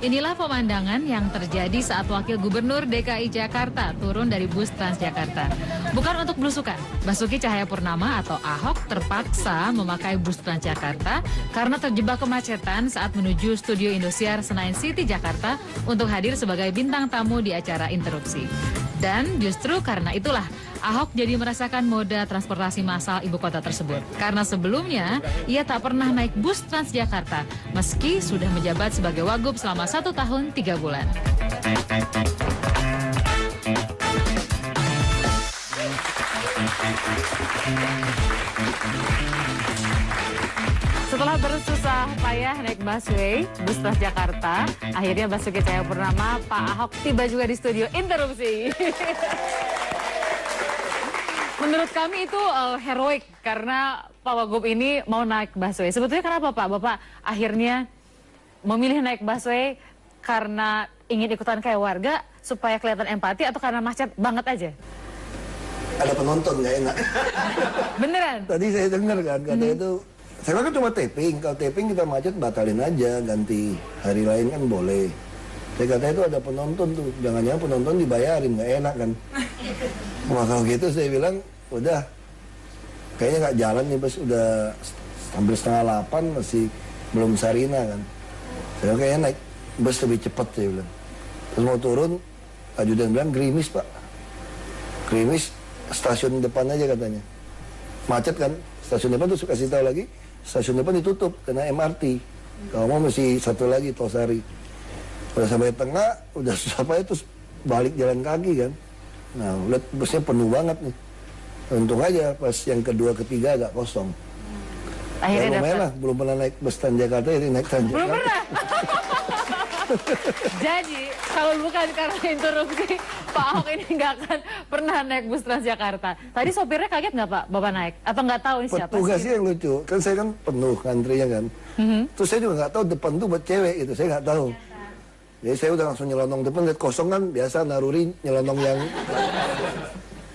Inilah pemandangan yang terjadi saat Wakil Gubernur DKI Jakarta turun dari bus Transjakarta. Bukan untuk belusukan, Basuki Cahayapurnama atau Ahok terpaksa memakai bus Transjakarta karena terjebak kemacetan saat menuju studio Indosiar Senayan City, Jakarta untuk hadir sebagai bintang tamu di acara interupsi. Dan justru karena itulah Ahok jadi merasakan moda transportasi massal ibu kota tersebut. Karena sebelumnya ia tak pernah naik bus Transjakarta meski sudah menjabat sebagai Wagub selama 1 tahun 3 bulan. Setelah bersusah payah naik busway, bus Transjakarta, akhirnya Basuki Cahayapurnama, Pak Ahok tiba juga di studio interupsi. Menurut kami itu heroik karena Pak Wagub ini mau naik busway. Sebetulnya kenapa Pak? Bapak akhirnya memilih naik busway karena ingin ikutan kayak warga supaya kelihatan empati atau karena macet banget aja? Ada penonton nggak enak. Beneran? Tadi saya dengar kan, katanya itu, saya kan cuma taping. Kalau taping kita macet batalin aja, ganti hari lain kan boleh. Saya katanya itu ada penonton tuh, jangan-jangan penonton dibayarin, nggak enak kan. Wah kalau gitu saya bilang, udah, kayaknya nggak jalan nih bus, udah hampir 7:30 masih belum Sarina kan. Saya kayaknya naik bus lebih cepat saya bilang. Terus mau turun, ajudan bilang gerimis Pak. Gerimis stasiun depan aja katanya. Macet kan, stasiun depan tuh kasih tahu lagi, stasiun depan ditutup karena MRT. Kalau mau mesti satu lagi Tosari. Udah sampai tengah, udah susah payah terus balik jalan kaki kan. Nah, lihat busnya penuh banget nih. Untung aja pas yang kedua ketiga agak kosong. Akhirnya lumayan lah, belum pernah naik bus Transjakarta, jadi naik Transjakarta. Belum pernah. Jadi kalau bukan karena interupsi, Pak Ahok ini nggak akan pernah naik bus Transjakarta. Tadi sopirnya kaget nggak Pak, Bapak naik? Atau nggak tahu ini siapa? Petugasnya yang lucu, kan saya kan penuh antrinya kan. Terus saya juga nggak tahu depan tuh buat cewek itu, saya nggak tahu. Jadi saya udah langsung nyelonong depan, lihat kosong kan, biasa naruri nyelonong yang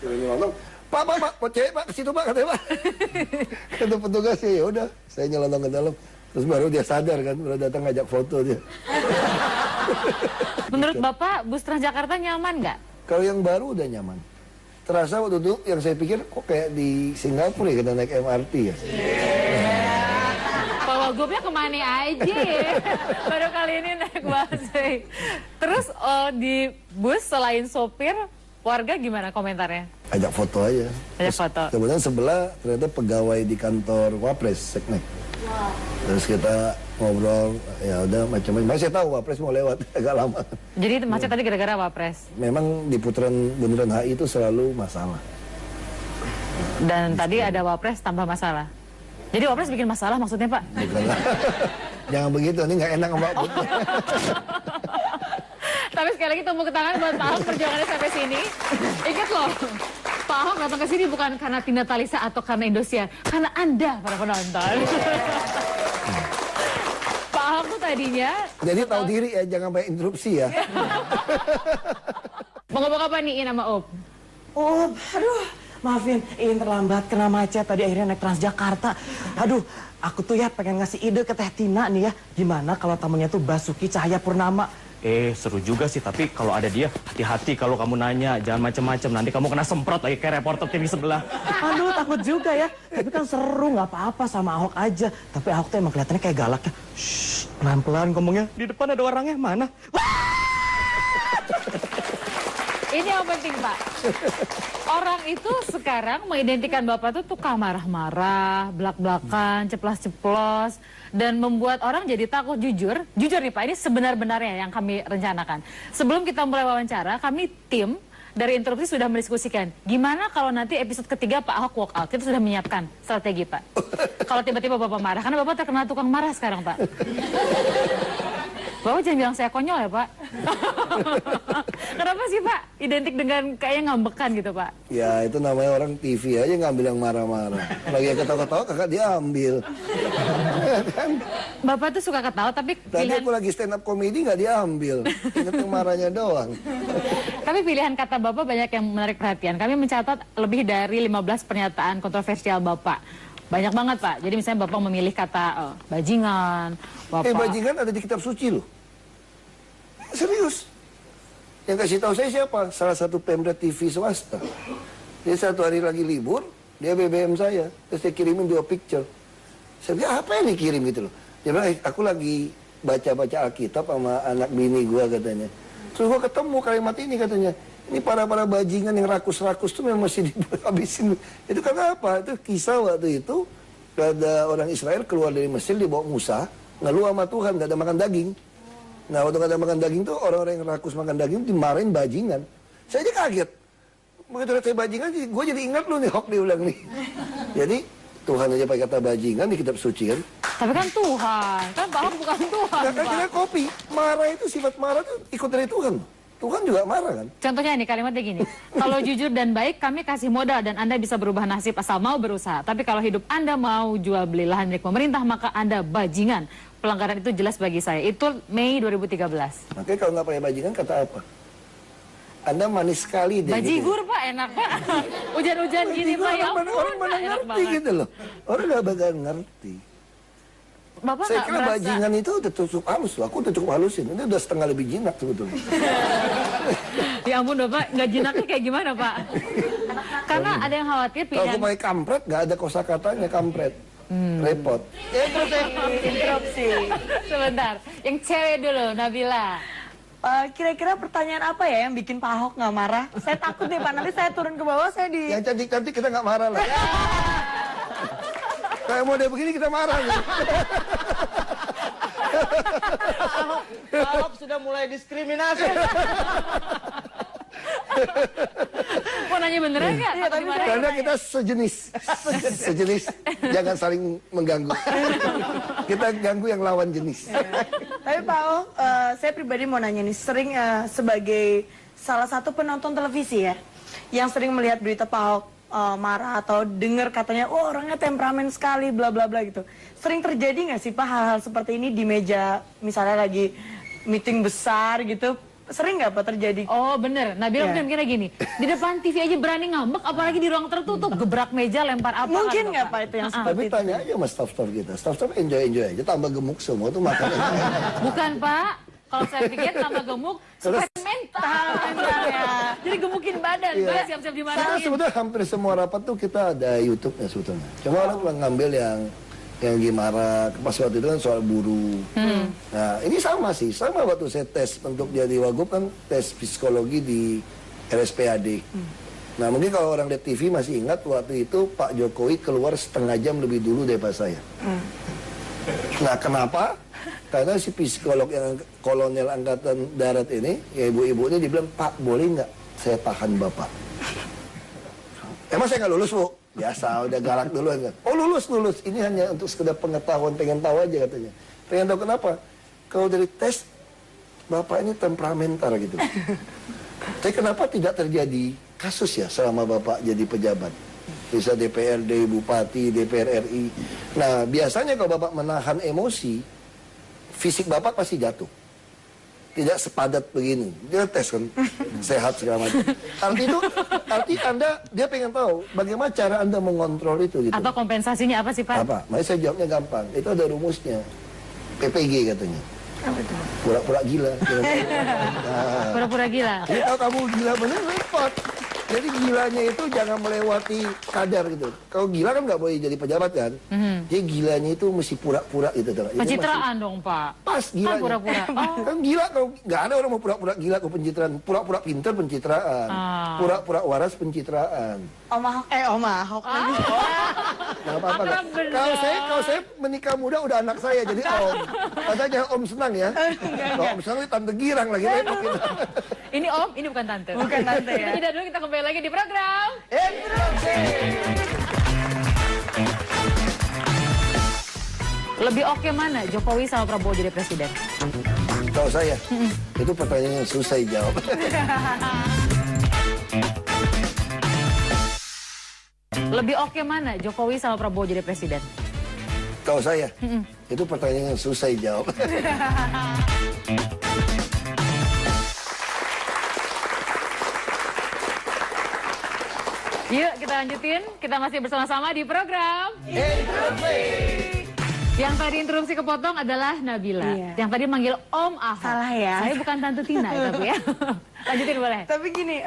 nyelonong. Pak, buat cewek Pak, ke situ Pak, katanya Pak. Kata petugasnya, ya udah, saya nyelonong ke dalam. Terus baru dia sadar kan, baru datang ngajak foto dia. Menurut Bapak, bus Transjakarta nyaman nggak? Kalau yang baru udah nyaman. Terasa waktu itu yang saya pikir kok kayak di Singapura ya, kita naik MRT ya. Pak Wagubnya kemana aja ya? Baru kali ini naik busway. Terus di bus selain sopir, warga gimana komentarnya? Ajak foto aja. Ajak foto. Kemudian sebelah ternyata pegawai di kantor Wapres, Seknek. Wow. Terus kita ngobrol, ya udah macam-macam. Masih tahu Wapres mau lewat agak lama. Jadi macet tadi gara-gara Wapres? Memang di putaran bundaran HI itu selalu masalah. Dan tadi ada Wapres tambah masalah? Jadi Wapres bikin masalah maksudnya Pak? Bukanlah. Jangan begitu, ini nggak enak Mbak. Tapi sekali lagi tepuk tangan buat Pak Ahok perjuangannya sampai sini. Ingat loh, Pak Ahok datang ke sini bukan karena Tina Talisa atau karena Indosiar, karena Anda para penonton. Pak Ahok tuh tadinya... Jadi tahu diri ya, jangan banyak interupsi ya. Mau ngomong apa nih sama Om? Om, aduh, maafin, Iin terlambat kena macet tadi akhirnya naik Transjakarta. Aduh, aku tuh ya pengen ngasih ide ke Teh Tina nih ya. Gimana kalau tamunya tuh Basuki Cahayapurnama? Seru juga sih, tapi kalau ada dia, hati-hati kalau kamu nanya, jangan macem-macem. Nanti kamu kena semprot lagi kayak reporter TV sebelah. Aduh, takut juga ya. Tapi kan seru, nggak apa-apa sama Ahok aja. Tapi Ahok tuh emang kelihatannya kayak galak ya. Shh, pelan-pelan ngomongnya. Di depan ada orangnya, mana? Ini yang penting Pak. Orang itu sekarang mengidentikan Bapak tuh tukang marah-marah, belak-belakan, ceplas-ceplos, dan membuat orang jadi takut jujur. Jujur nih Pak, ini sebenar-benarnya yang kami rencanakan. Sebelum kita mulai wawancara, kami tim dari interupsi sudah mendiskusikan. Gimana kalau nanti episode ketiga Pak Ahok walk out? Kita sudah menyiapkan strategi Pak. Kalau tiba-tiba Bapak marah, karena Bapak terkenal tukang marah sekarang Pak. Bapak jangan bilang saya konyol ya Pak. Kenapa sih Pak identik dengan kayaknya ngambekan gitu Pak? Ya itu namanya orang TV aja ngambil yang marah-marah. Lagi yang ketawa-ketawa kakak diambil. Bapak tuh suka ketawa tapi Tadi pilihan... aku lagi stand up comedy nggak diambil. Ingat yang marahnya doang. Tapi pilihan kata Bapak banyak yang menarik perhatian. Kami mencatat lebih dari 15 pernyataan kontroversial Bapak. Banyak banget Pak. Jadi misalnya Bapak memilih kata bajingan. Bapak... Bajingan ada di kitab suci loh. Serius. Yang kasih tahu saya siapa? Salah satu Pemda TV swasta. Dia satu hari lagi libur, dia BBM saya. Terus dia kirimin 2 picture. Saya bilang, apa yang dikirim gitu loh? Dia bilang, aku lagi baca-baca Alkitab sama anak bini gua katanya. Terus gua ketemu kalimat ini katanya. Ini para bajingan yang rakus-rakus tuh memang mesti dihabisin. Itu karena apa? Itu kisah waktu itu. Ada orang Israel keluar dari Mesir, dibawa Musa. Ngeluh sama Tuhan, gak ada makan daging. Nah, waktu gak ada makan daging tuh, orang-orang yang rakus makan daging dimarahin bajingan. Saya aja kaget. Begitu saya bajingan, gue jadi ingat lu nih, Hok diulang nih. Jadi, Tuhan aja pakai kata bajingan di kitab suci kan. Tapi kan Tuhan, kan Pak Ahok bukan Tuhan. Nah, kan Pak. kita kopi. Marah itu, sifat marah itu ikut dari Tuhan. Tuhan juga marah kan. Contohnya nih kalimatnya gini, kalau jujur dan baik kami kasih modal dan Anda bisa berubah nasib asal mau berusaha. Tapi kalau hidup Anda mau jual beli lahan milik pemerintah maka Anda bajingan. Pelanggaran itu jelas bagi saya. Itu Mei 2013. Makanya kalau nggak pakai bajingan kata apa? Anda manis sekali deh. Bajigur Pak, enak Pak. Hujan-hujan gini Pak, ya ampun, orang mana enak ngerti banget. gitu loh. Orang nggak bakal ngerti. Bapak Saya nggak kira merasa... bajingan itu udah cukup halus loh. Aku udah cukup halusin. Ini udah setengah lebih jinak sebetulnya. Ya ampun Bapak, nggak jinaknya kayak gimana Pak? Karena ada yang khawatir Kalau aku pilihan... pakai kampret, nggak ada kosakatanya kampret. Repot. Interupsi. Sebentar, yang cewek dulu, Nabila. Kira-kira pertanyaan apa ya yang bikin Pak Ahok nggak marah? Saya takut deh Pak, nanti saya turun ke bawah, saya di... Yang cantik-cantik kita nggak marah lah. Kayak model begini kita marah nih. Pak Ahok sudah mulai diskriminasi. Mau nanya beneran nggak? Iya, tapi Gimana? Karena kita sejenis. Sejenis. Jangan saling mengganggu. Kita ganggu yang lawan jenis. Tapi Pak Ahok, saya pribadi mau nanya nih, sering sebagai salah satu penonton televisi ya, yang sering melihat berita Pak Ahok marah atau dengar katanya, oh orangnya temperamen sekali, bla bla bla gitu. Sering terjadi nggak sih Pak hal-hal seperti ini di meja, misalnya lagi meeting besar gitu? Sering nggak Pak terjadi? Oh bener, Nabila Iya. mungkin mikirnya gini, di depan TV aja berani ngambek, apalagi di ruang tertutup, gebrak meja, lempar apa. Mungkin kan, nggak Pak? Pak itu yang Ah, ah. seperti Tapi itu? tanya aja sama staff-staff kita. Staff-staff enjoy aja. Tambah gemuk semua tuh makannya. Bukan Pak, kalau saya pikir tambah gemuk, supaya mental ya. Jadi gemukin badan, Iya. Pak, siap-siap Sekarang dimarahin. sebetulnya hampir semua rapat tuh kita ada YouTube-nya sebetulnya. Cuma orang cuma ngambil yang gimana, pas waktu itu kan soal buruh. Nah ini sama sih, sama waktu saya tes untuk jadi wagub kan tes psikologi di RSPAD. Nah mungkin kalau orang lihat TV masih ingat waktu itu Pak Jokowi keluar setengah jam lebih dulu daripada saya. Nah kenapa? Karena si psikolog yang kolonel angkatan darat ini, ya ibu-ibu ini dibilang, Pak boleh nggak saya tahan Bapak? Emang saya nggak lulus, Bu? Biasa, udah galak dulu. Oh lulus. Ini hanya untuk sekedar pengetahuan, pengen tahu aja katanya. Pengen tahu kenapa? Kalau dari tes, Bapak ini temperamental gitu. Tapi kenapa tidak terjadi kasus ya selama Bapak jadi pejabat? Bisa DPRD, Bupati, DPR RI. Nah, biasanya kalau Bapak menahan emosi, fisik Bapak pasti jatuh. Tidak sepadat begini. Dia tes kan, sehat segala macam. Arti Anda, dia pengen tahu bagaimana cara Anda mengontrol itu gitu. Atau kompensasinya apa sih Pak? Apa? Makanya saya jawabnya gampang. Itu ada rumusnya. PPG katanya. Pura-pura gila. Nah, Pura-pura gila. jadi kalau kamu gila bener, repot. Jadi gilanya itu jangan melewati kadar gitu. Kalau gila kan nggak boleh jadi pejabat kan. Jadi gilanya itu mesti pura-pura gitu. Jadi Pencitraan dong Pak. pas gilanya. Kan pura-pura. Oh. Kan gila kalau nggak ada orang mau pura-pura gila ke pencitraan. Pura-pura pintar pencitraan. Ah. Pura-pura waras pencitraan. Om Ahok, Om Ahok lagi. Nggak apa-apa. Akrab Kak. bener. Kalau saya menikah muda udah anak saya jadi om. Katanya om senang ya. Kalau om senang tante girang lagi repot gitu. Ini Om, ini bukan Tante. Bukan tante ya. Kita jeda dulu, kita kembali lagi di program. Lebih oke mana Jokowi sama Prabowo jadi presiden? Kalau saya, itu pertanyaan yang susah dijawab. Lebih oke mana Jokowi sama Prabowo jadi presiden? Kalau saya, itu pertanyaan yang susah dijawab. Yuk kita lanjutin, kita masih bersama-sama di program. Yang tadi interupsi kepotong adalah Nabila. Iya. Yang tadi manggil Om Ahok. Salah ya. Saya bukan Tante Tina ya, tapi ya. Lanjutin boleh. Tapi gini,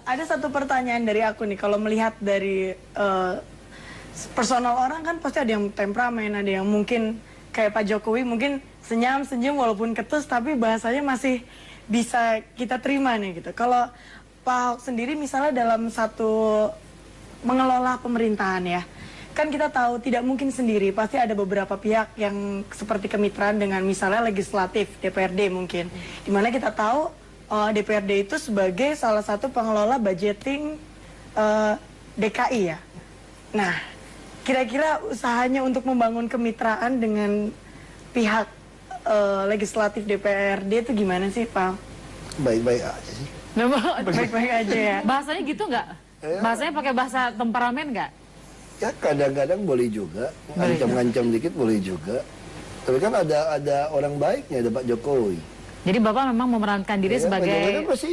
ada satu pertanyaan dari aku nih. Kalau melihat dari personal orang kan pasti ada yang temperamen, ada yang mungkin kayak Pak Jokowi mungkin senyum walaupun ketus, tapi bahasanya masih bisa kita terima nih gitu. Kalau Pak Ahok sendiri misalnya dalam satu mengelola pemerintahan ya, kan kita tahu tidak mungkin sendiri, pasti ada beberapa pihak yang seperti kemitraan dengan misalnya legislatif, DPRD mungkin. Dimana kita tahu DPRD itu sebagai salah satu pengelola budgeting DKI ya. Nah, kira-kira usahanya untuk membangun kemitraan dengan pihak legislatif DPRD itu gimana sih, Pak? Baik-baik aja sih. Baik-baik aja ya. Bahasanya gitu nggak? Bahasanya pakai bahasa temperamen nggak? Ya kadang-kadang boleh juga, ngancam-ngancam dikit boleh juga. Tapi kan ada orang baiknya, ada Pak Jokowi. Jadi Bapak memang memerankan diri Ya, Pak Jokowi sebagai... kan pasti,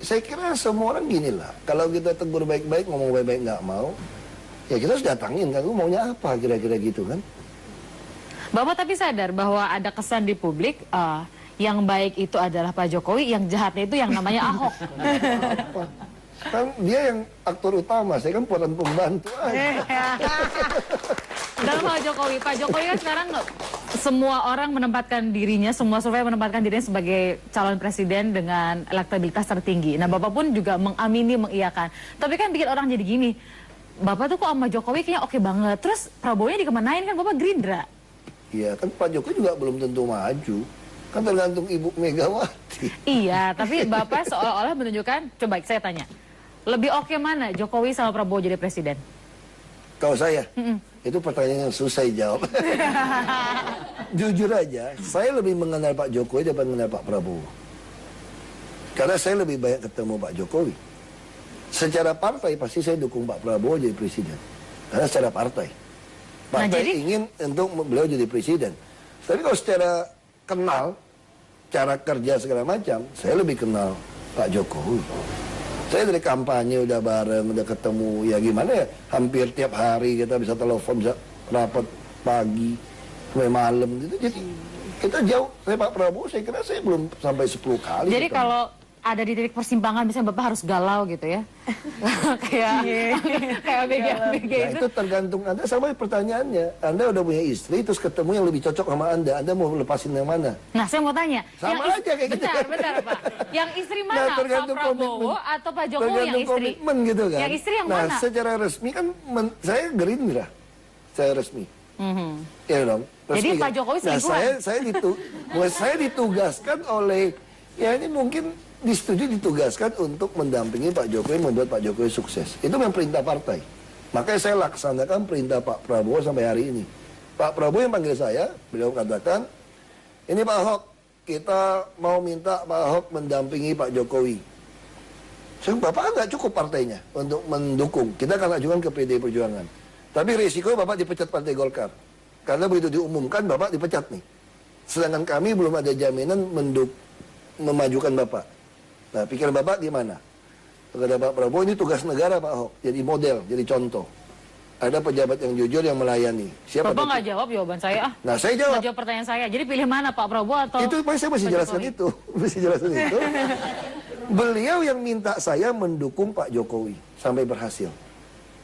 saya kira semua orang gini lah. Kalau kita tegur baik-baik, ngomong baik-baik nggak mau, ya kita harus datangin kan, lu maunya apa kira-kira gitu kan. Bapak tapi sadar bahwa ada kesan di publik, yang baik itu adalah Pak Jokowi, yang jahatnya itu yang namanya Ahok. Apa? Kan dia yang aktor utama, saya kan peran pembantu aja. Dalam Pak Jokowi kan sekarang semua orang menempatkan dirinya, semua survei menempatkan dirinya sebagai calon presiden dengan elektabilitas tertinggi. Nah, Bapak pun juga mengamini, mengiyakan. Tapi kan bikin orang jadi gini, Bapak tuh kok sama Jokowi kayaknya oke banget. Terus Prabowo-nya dikemanain kan Bapak Gerindra? Iya, kan Pak Jokowi juga belum tentu maju. Kan tergantung Ibu Megawati. Iya, tapi Bapak seolah-olah menunjukkan, coba saya tanya, lebih oke mana Jokowi sama Prabowo jadi presiden? Kalau saya, itu pertanyaan yang susah dijawab. Jujur aja, saya lebih mengenal Pak Jokowi daripada mengenal Pak Prabowo. Karena saya lebih banyak ketemu Pak Jokowi. Secara partai pasti saya dukung Pak Prabowo jadi presiden. Karena secara partai. Partai ingin untuk beliau jadi presiden. Tapi kalau secara kenal, cara kerja segala macam, saya lebih kenal Pak Jokowi. Saya dari kampanye udah bareng, udah ketemu, ya gimana ya, hampir tiap hari kita bisa telepon, bisa rapat pagi, sampai malam gitu. Jadi kita jauh, saya Pak Prabowo, saya kira saya belum sampai 10 kali. Jadi ketemu. kalau ada di titik persimpangan, misalnya Bapak harus galau gitu ya? kayak BG Nah, itu tergantung Anda sama pertanyaannya. Anda udah punya istri, terus ketemu yang lebih cocok sama Anda mau lepasin yang mana? Nah, saya mau tanya. Sama yang aja kayak gitu. Bentar, Pak. Yang istri mana? Nah, Pak tergantung Prabowo komitmen. atau Pak Jokowi yang Tergantung istri? komitmen gitu kan. Yang istri yang nah, mana? secara resmi kan saya Gerindra. Saya resmi. Ya dong. Jadi Resmi, Pak Jokowi selingkuhan? Nah, saya ditugaskan oleh, ya ini mungkin ditugaskan untuk mendampingi Pak Jokowi, membuat Pak Jokowi sukses. Itu memang perintah partai. Makanya saya laksanakan perintah Pak Prabowo sampai hari ini. Pak Prabowo yang panggil saya, beliau katakan, ini Pak Ahok, kita mau minta Pak Ahok mendampingi Pak Jokowi. Saya, Bapak nggak cukup partainya untuk mendukung. Kita akan ajukan ke PDI Perjuangan. Tapi risiko Bapak dipecat Partai Golkar. Karena begitu diumumkan Bapak dipecat nih. Sedangkan kami belum ada jaminan memajukan Bapak. Nah, pikiran Bapak gimana? Kata Pak Prabowo, ini tugas negara Pak Ahok. Jadi model, jadi contoh. Ada pejabat yang jujur yang melayani. Siapa? Bapak nggak jawab jawaban saya. Nah, saya jawab. Nggak jawab pertanyaan saya. Jadi pilih mana, Pak Prabowo atau... Itu saya masih Pak jelaskan Jokowi? itu. Masih jelaskan itu. Beliau yang minta saya mendukung Pak Jokowi. Sampai berhasil.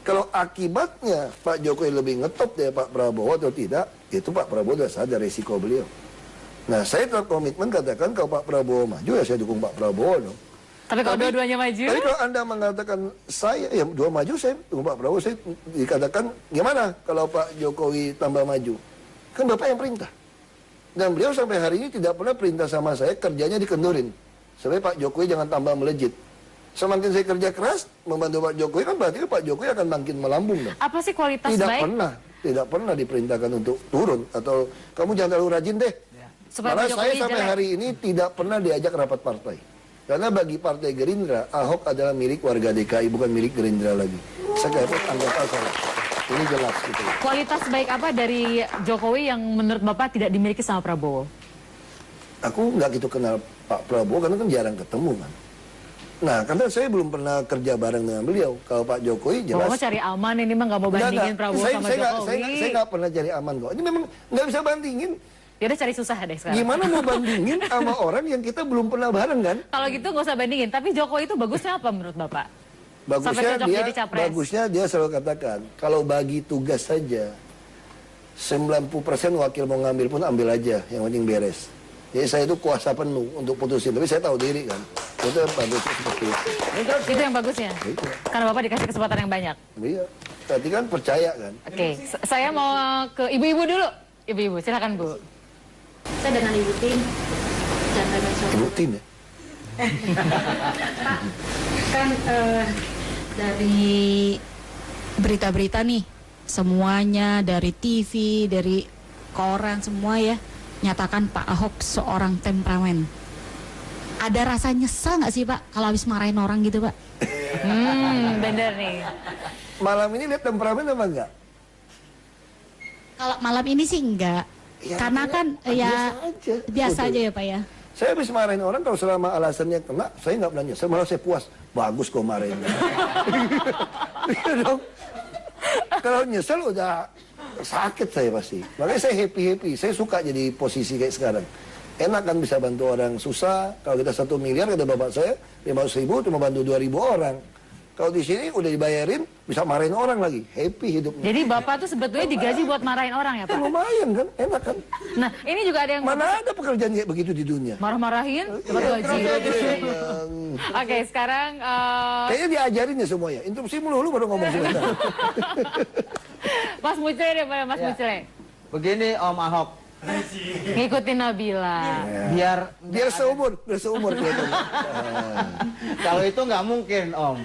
Kalau akibatnya Pak Jokowi lebih ngetop dari Pak Prabowo atau tidak, itu Pak Prabowo sudah sadar resiko beliau. Nah, saya tetap komitmen katakan kalau Pak Prabowo maju, ya saya dukung Pak Prabowo dong. Tapi kalau dua-duanya maju? Tapi kalau Anda mengatakan saya, ya dua maju, saya dukung Pak Prabowo, saya dikatakan gimana kalau Pak Jokowi tambah maju? Kan Bapak yang perintah. Dan beliau sampai hari ini tidak pernah perintah sama saya, kerjanya dikendurin. Supaya Pak Jokowi jangan tambah melejit. Semakin saya kerja keras, membantu Pak Jokowi, kan berarti Pak Jokowi akan makin melambung dong. Apa sih kualitas Tidak baik? tidak pernah diperintahkan untuk turun. Atau kamu jangan terlalu rajin deh. Supaya Malah Pak saya Jokowi sampai jelek. hari ini tidak pernah diajak rapat partai. Karena bagi Partai Gerindra, Ahok adalah milik warga DKI, bukan milik Gerindra lagi. Sekalipun anggota saya. Ini jelas gitu. Kualitas baik apa dari Jokowi yang menurut Bapak tidak dimiliki sama Prabowo? Aku nggak gitu kenal Pak Prabowo karena kan jarang ketemu kan. Nah, karena saya belum pernah kerja bareng dengan beliau. Kalau Pak Jokowi jelas. Bapak cari aman ini mah nggak mau bandingin Prabowo sama Jokowi. Saya nggak pernah cari aman kok. Ini memang nggak bisa bandingin. Ya udah cari susah deh sekarang. Gimana mau bandingin sama orang yang kita belum pernah bareng kan? Kalau gitu nggak usah bandingin. Tapi Jokowi itu bagusnya apa menurut Bapak? Sampai cocok jadi capres. Bagusnya dia selalu katakan, kalau bagi tugas saja, 90% wakil mau ngambil pun ambil aja, yang penting beres. Jadi saya itu kuasa penuh untuk putusin, tapi saya tahu diri kan. Itu bagusnya seperti itu. Itu yang bagusnya. Itu. Karena Bapak dikasih kesempatan yang banyak. Iya, tadi kan percaya kan. Oke, saya mau ke ibu-ibu dulu. Ibu-ibu, silakan Bu. Saya dengan Ibu Tin Chandra Besok. Ibu Tin ya? Pak, kan dari berita-berita nih, semuanya dari TV, dari koran semua ya, nyatakan Pak Ahok seorang temperamen. Ada rasa nyesal nggak sih Pak kalau habis marahin orang gitu Pak? Bener nih. Malam ini lihat temperamen apa enggak? Kalau malam ini sih enggak. Ya, Karena kan biasa aja ya Pak ya. Saya habis marahin orang kalau selama alasannya kena, saya nggak pernah nyesel, malah saya puas. Bagus kok marahin. Iya dong. Kalau nyesel udah sakit saya pasti. Makanya saya happy. Saya suka jadi posisi kayak sekarang. Enak kan bisa bantu orang susah. Kalau kita 1 miliar, kata bapak saya, 500.000 cuma bantu 2.000 orang. Kalau di sini udah dibayarin, bisa marahin orang lagi. Happy hidupnya. Jadi Bapak tuh sebetulnya digaji buat marahin orang ya Pak? Lumayan kan, enak kan. Nah, ini juga ada yang Mana ada pekerjaan kayak begitu di dunia? marah-marahin, dapat gaji. Oke, sekarang Kayaknya diajarin ya semuanya. Interupsi mulu baru ngomong sebentar. Mas Mucle deh, Mas Mucle. Begini Om Ahok, Ngikutin Nabila. Biar seumur kelihatannya. kalau itu nggak mungkin Om.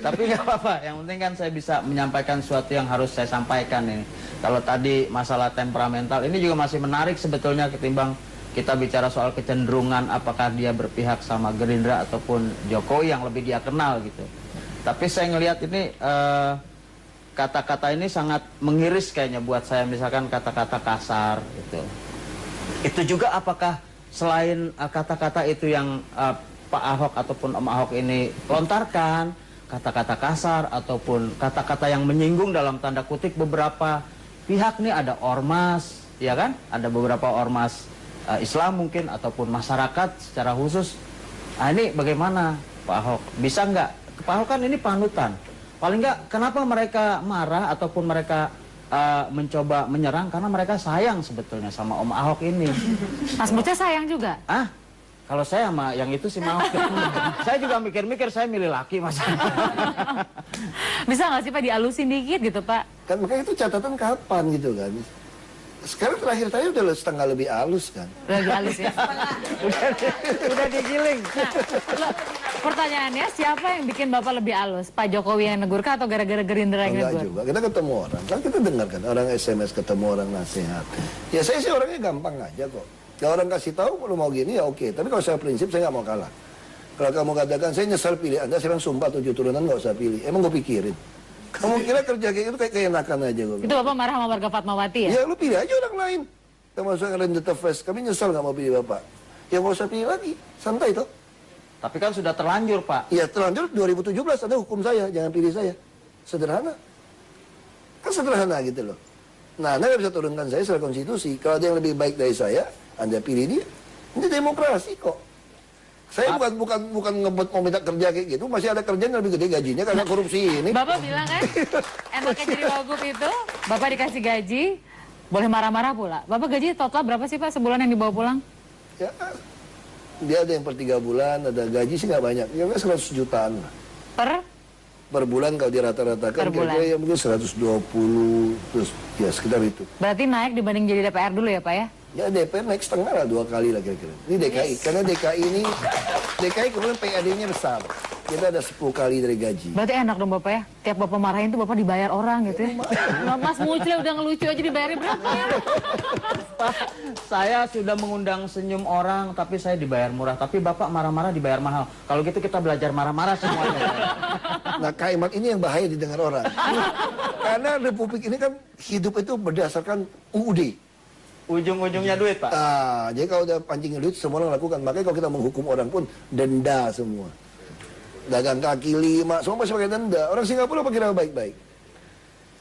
Tapi nggak apa-apa, yang penting kan saya bisa menyampaikan sesuatu yang harus saya sampaikan ini. Kalau tadi masalah temperamental, ini juga masih menarik sebetulnya ketimbang kita bicara soal kecenderungan apakah dia berpihak sama Gerindra ataupun Jokowi yang lebih dia kenal gitu. Tapi saya ngelihat ini kata-kata ini sangat mengiris kayaknya buat saya, misalkan kata-kata kasar gitu. Itu juga apakah selain kata-kata itu yang Pak Ahok ataupun Om Ahok ini lontarkan, kata-kata kasar ataupun kata-kata yang menyinggung dalam tanda kutip beberapa pihak nih, ada ormas, ya kan? Ada beberapa ormas Islam mungkin ataupun masyarakat secara khusus. Nah ini bagaimana Pak Ahok? Bisa nggak? Pak Ahok kan ini panutan. Paling nggak, kenapa mereka marah ataupun mereka mencoba menyerang? Karena mereka sayang sebetulnya sama Om Ahok ini. Mas Mucle sayang juga? Kalau saya sama yang itu sih mau. Saya juga mikir-mikir, saya milih laki Mas. Bisa nggak sih Pak dialusin dikit gitu Pak? Kan makanya itu catatan kapan gitu kan. Sekarang terakhir tadi udah setengah lebih halus kan. Udah lebih halus ya? Udah digiling. Nah, pertanyaannya siapa yang bikin Bapak lebih halus? Pak Jokowi yang negur kah atau gara-gara Gerindra yang Enggak negur? juga, kita ketemu orang. Kan kita dengar kan, orang SMS ketemu orang nasihat. Ya saya sih orangnya gampang aja kok. Kalau orang kasih tahu, kalau mau gini ya oke. Tapi kalau saya prinsip, saya nggak mau kalah. Kalau kamu katakan, saya nyesal pilih Anda, saya bilang sumpah 7 turunan nggak usah pilih. Emang gue pikirin. Kamu kira kerja kayak itu kayak keenakan aja gue. Itu Bapak marah sama warga Fatmawati ya? Ya lu pilih aja orang lain. Termasuk yang Renda Tefes, kami nyesal nggak mau pilih Bapak. Ya nggak usah pilih lagi, santai toh. Tapi kan sudah terlanjur Pak. Ya terlanjur 2017 ada hukum saya, jangan pilih saya. Sederhana. Kan sederhana gitu loh. Nah, Anda nggak bisa turunkan saya secara konstitusi. Kalau ada yang lebih baik dari saya, Anda pilih dia. Ini demokrasi kok. Saya bukan ngebut mau minta kerja kayak gitu, masih ada kerjaan yang lebih gede gajinya karena korupsi ini. Bapak bilang kan, enaknya jadi wagub itu, Bapak dikasih gaji, boleh marah-marah pula. Bapak gaji total berapa sih Pak sebulan yang dibawa pulang? Ya, dia ada yang per 3 bulan, ada gaji sih nggak banyak. Ya 100 jutaan lah. Per bulan kalau dirata-ratakan kayaknya ya mungkin 120, terus ya sekitar itu. Berarti naik dibanding jadi DPR dulu ya Pak ya? Ya DPR naik setengah lah, 2 kali lah kira-kira. Ini DKI, karena DKI kemudian PAD-nya besar. Kita ada 10 kali dari gaji. Berarti enak dong Bapak ya? Tiap Bapak marahin tuh Bapak dibayar orang gitu ya? Nah, Mas Mucle udah ngelucu aja dibayarin berapa ya? Pak, saya sudah mengundang senyum orang, tapi saya dibayar murah. Tapi Bapak marah-marah dibayar mahal. Kalau gitu kita belajar marah-marah semuanya. Nah kalimat ini yang bahaya didengar orang. Karena Republik ini kan hidup itu berdasarkan UUD. Ujung-ujungnya duit Pak. Jadi kalau udah pancing duit semua orang lakukan. Makanya kalau kita menghukum orang pun denda semua. dagang kaki 5, semua masih pakai denda. Orang Singapura pakai nama baik-baik.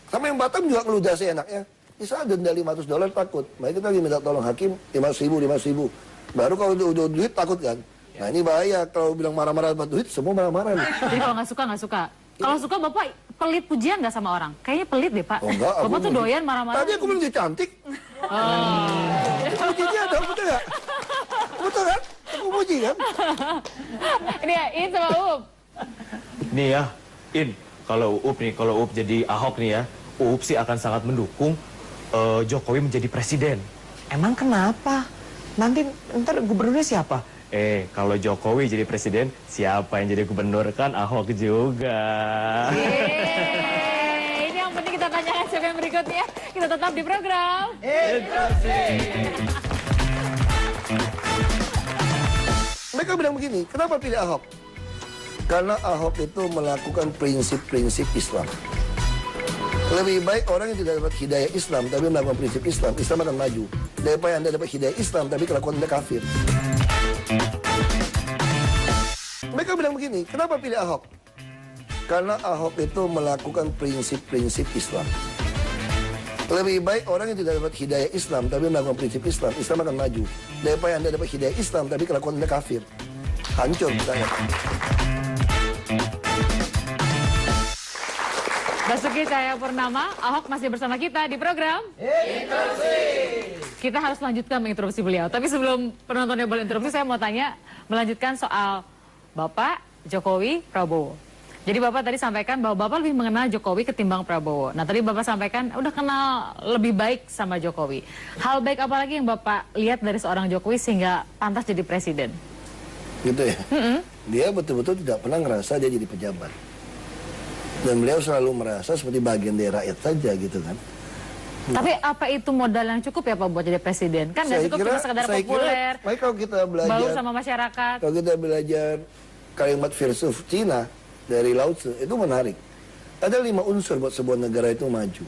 Sama yang Batam juga ngeludah seenaknya. Bisa denda $500 takut. Makanya kita lagi minta tolong hakim 500.000. Baru kalau udah duit takut kan. Nah ini bahaya kalau bilang marah-marah buat duit, semua marah-marah nih. Jadi kalau nggak suka. Kalau suka Bapak pelit pujian nggak sama orang? Kayaknya pelit deh Pak. Oh, enggak, Bapak tuh doyan marah-marah. Tadi aku bilang dia cantik. Pujinya ada, betul nggak? Betul kan? Aku puji kan? Ini ya, In sama Uup. Nih ya, In, kalau Uup jadi Ahok nih ya, Uup sih akan sangat mendukung Jokowi menjadi presiden. Emang kenapa? Nanti ntar gubernurnya siapa? Kalau Jokowi jadi presiden, siapa yang jadi gubernur? Kan Ahok juga. Yeay, ini yang penting kita tanyakan siapa yang berikutnya. Kita tetap di program. Mereka bilang begini, kenapa pilih Ahok? Karena Ahok itu melakukan prinsip-prinsip Islam. Lebih baik orang yang tidak dapat hidayah Islam, tapi melakukan prinsip Islam, Islam akan maju. Daripada Anda dapat hidayah Islam, tapi kelakuan Anda kafir. Mereka bilang begini, kenapa pilih Ahok? Karena Ahok itu melakukan prinsip-prinsip Islam. Lebih baik orang yang tidak dapat hidayah Islam, tapi melakukan prinsip Islam, Islam akan maju. Daripada Anda dapat hidayah Islam, tapi kelakuan Anda kafir. Hancur kita. Basuki Cahayapurnama, Ahok masih bersama kita di program Interupsi. Kita harus lanjutkan menginterupsi beliau. Tapi sebelum penontonnya boleh interupsi, saya mau tanya, melanjutkan soal Bapak, Jokowi, Prabowo. Jadi Bapak tadi sampaikan bahwa Bapak lebih mengenal Jokowi ketimbang Prabowo. Nah tadi Bapak sampaikan udah kenal lebih baik sama Jokowi. Hal baik apa lagi yang Bapak lihat dari seorang Jokowi sehingga pantas jadi presiden? Gitu ya? Dia betul-betul tidak pernah ngerasa dia jadi pejabat. Dan beliau selalu merasa seperti bagian dari rakyat saja gitu kan. Tapi apa itu modal yang cukup ya Pak buat jadi presiden? Kan nggak cukup cuma sekedar populer, baik kalau kita belajar, baur sama masyarakat. Kalau kita belajar kalimat filsuf Cina dari Lao Tzu, itu menarik. Ada 5 unsur buat sebuah negara itu maju.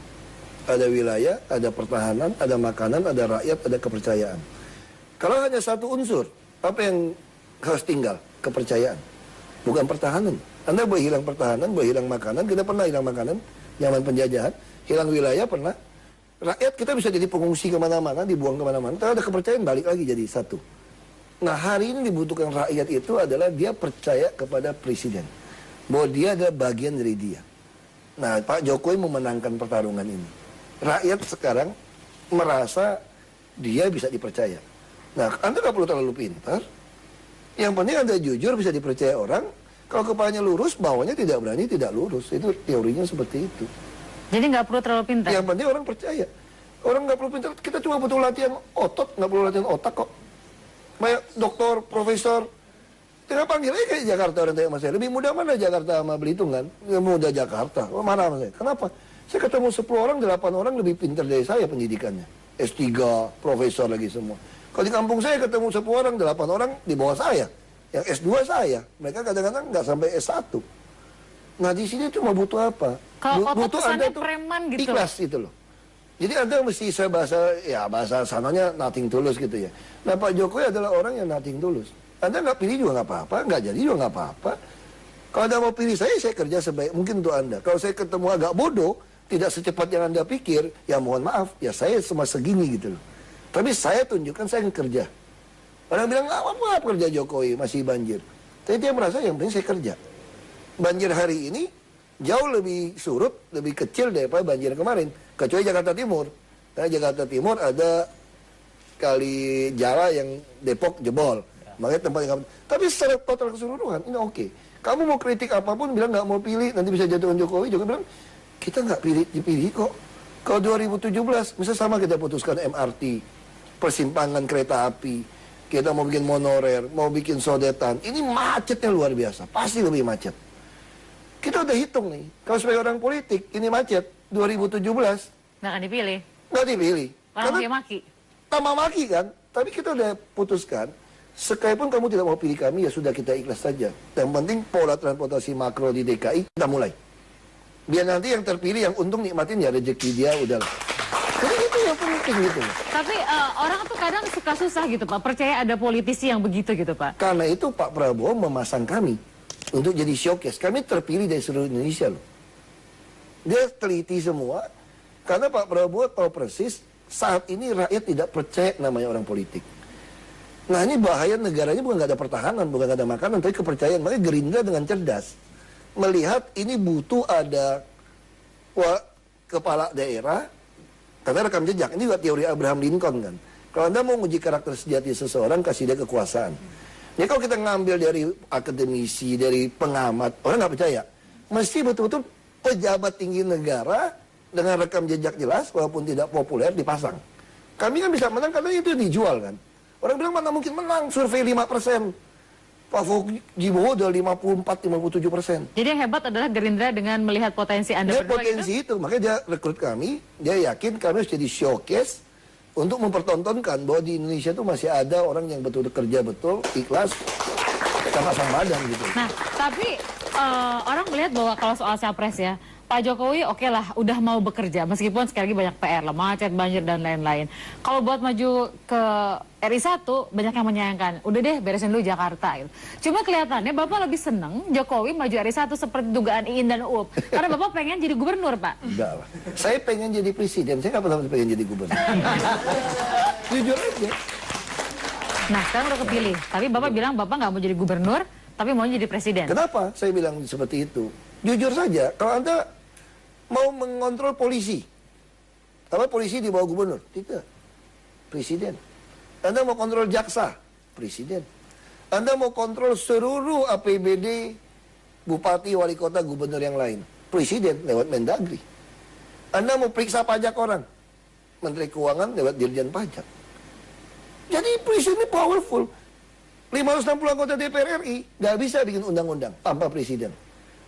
Ada wilayah, ada pertahanan, ada makanan, ada rakyat, ada kepercayaan. Kalau hanya satu unsur, apa yang harus tinggal? Kepercayaan, bukan pertahanan. Anda boleh hilang pertahanan, boleh hilang makanan. Kita pernah hilang makanan, zaman penjajahan. Hilang wilayah pernah. Rakyat kita bisa jadi pengungsi kemana-mana, dibuang kemana-mana. Tapi ada kepercayaan, balik lagi jadi satu. Nah hari ini dibutuhkan rakyat itu adalah dia percaya kepada presiden. Bahwa dia adalah bagian dari dia. Nah Pak Jokowi memenangkan pertarungan ini. Rakyat sekarang merasa dia bisa dipercaya. Nah Anda nggak perlu terlalu pintar. Yang penting Anda jujur, bisa dipercaya orang. Kalau kepalanya lurus, bawahnya tidak berani, tidak lurus. Itu teorinya seperti itu. Jadi nggak perlu terlalu pintar? Yang penting orang percaya. Orang nggak perlu pintar, kita cuma butuh latihan otot, nggak perlu latihan otak kok. Banyak dokter, profesor, tinggal panggil aja kayak Jakarta orang tanya sama saya. Lebih mudah mana Jakarta sama Belitung kan? Ya mudah Jakarta. Oh, mana sama saya? Kenapa? Saya ketemu 10 orang, 8 orang lebih pintar dari saya pendidikannya. S3, profesor lagi semua. Kalau di kampung saya ketemu 10 orang, 8 orang di bawah saya. Yang S2 saya, mereka kadang-kadang nggak sampai S1. Nah di sini cuma butuh apa? Kalau Butuh kesannya Anda tuh preman gitu. ikhlas gitu loh. Jadi Anda mesti saya bahasa sananya nothing tulus gitu ya. Nah Pak Jokowi adalah orang yang nothing tulus. Anda nggak pilih juga nggak apa-apa, nggak jadi juga nggak apa-apa. Kalau Anda mau pilih saya kerja sebaik mungkin untuk Anda. Kalau saya ketemu agak bodoh, tidak secepat yang Anda pikir, ya mohon maaf, ya saya cuma segini gitu loh. Tapi saya tunjukkan saya akan kerja. Orang bilang, apa kerja Jokowi, masih banjir. Tapi dia merasa yang penting saya kerja. Banjir hari ini jauh lebih surut, lebih kecil daripada banjir kemarin. Kecuali Jakarta Timur. Karena Jakarta Timur ada kali Jala yang Depok jebol. Makanya tempat yang... Tapi secara total keseluruhan, ini oke. Kamu mau kritik apapun, bilang nggak mau pilih, nanti bisa jatuhin Jokowi. Jokowi bilang, kita nggak dipilih kok. Kalau 2017, misalnya sama kita putuskan MRT, persimpangan kereta api, kita mau bikin monorer, mau bikin sodetan. Ini macetnya luar biasa. Pasti lebih macet. Kita udah hitung nih. Kalau sebagai orang politik, ini macet. 2017. Nggak akan dipilih. Nggak dipilih. Orang dia maki. Tambah maki kan. Tapi kita udah putuskan. Sekalipun kamu tidak mau pilih kami, ya sudah kita ikhlas saja. Yang penting pola transportasi makro di DKI, kita mulai. Biar nanti yang terpilih, yang untung nikmatin ya rezeki dia, udahlah. Jadi itu yang penting gitu. Tapi orang tuh kadang suka susah gitu Pak, percaya ada politisi yang begitu gitu Pak. Karena itu Pak Prabowo memasang kami. untuk jadi showcase. Kami terpilih dari seluruh Indonesia loh. Dia teliti semua, karena Pak Prabowo tahu persis saat ini rakyat tidak percaya namanya orang politik. Nah ini bahaya, negaranya bukan nggak ada pertahanan, bukan nggak ada makanan, tapi kepercayaan. Makanya Gerindra dengan cerdas melihat ini butuh ada kepala daerah, karena rekam jejak. Ini juga teori Abraham Lincoln kan. Kalau Anda mau uji karakter sejati seseorang, kasih dia kekuasaan. Ya kalau kita ngambil dari akademisi, dari pengamat, orang nggak percaya. Mesti betul-betul pejabat tinggi negara dengan rekam jejak jelas, walaupun tidak populer, dipasang. Kami kan bisa menang karena itu dijual kan. Orang bilang mana mungkin menang, survei 5%. Pak Fujimowo udah 54-57%. Jadi yang hebat adalah Gerindra dengan melihat potensi Anda Dia berdua potensi itu, makanya dia rekrut kami, dia yakin kami harus jadi showcase untuk mempertontonkan bahwa di Indonesia itu masih ada orang yang betul-betul kerja betul, ikhlas, pasang badan gitu. Nah, tapi orang melihat bahwa kalau soal capres ya, Pak Jokowi oke lah, udah mau bekerja, meskipun sekali lagi banyak PR lah, macet, banjir, dan lain-lain. Kalau buat maju ke RI1, banyak yang menyayangkan, udah deh beresin dulu Jakarta. Gitu. Cuma kelihatannya Bapak lebih seneng Jokowi maju RI1 seperti dugaan Iin dan UUP. Karena Bapak pengen jadi gubernur, Pak. Enggak lah. Saya pengen jadi presiden, saya nggak pernah pengen jadi gubernur. Jujur aja. Nah, sekarang udah kepilih. Tapi Bapak bilang Bapak nggak mau jadi gubernur, tapi mau jadi presiden. Kenapa saya bilang seperti itu? Jujur saja, kalau Anda mau mengontrol polisi, apa polisi di bawah gubernur? Tidak. Presiden. Anda mau kontrol jaksa? Presiden. Anda mau kontrol seluruh APBD, bupati, wali kota, gubernur yang lain? Presiden lewat Mendagri. Anda mau periksa pajak orang? Menteri Keuangan lewat Dirjen Pajak. Jadi presiden ini powerful. 560 anggota DPR RI nggak bisa bikin undang-undang tanpa presiden.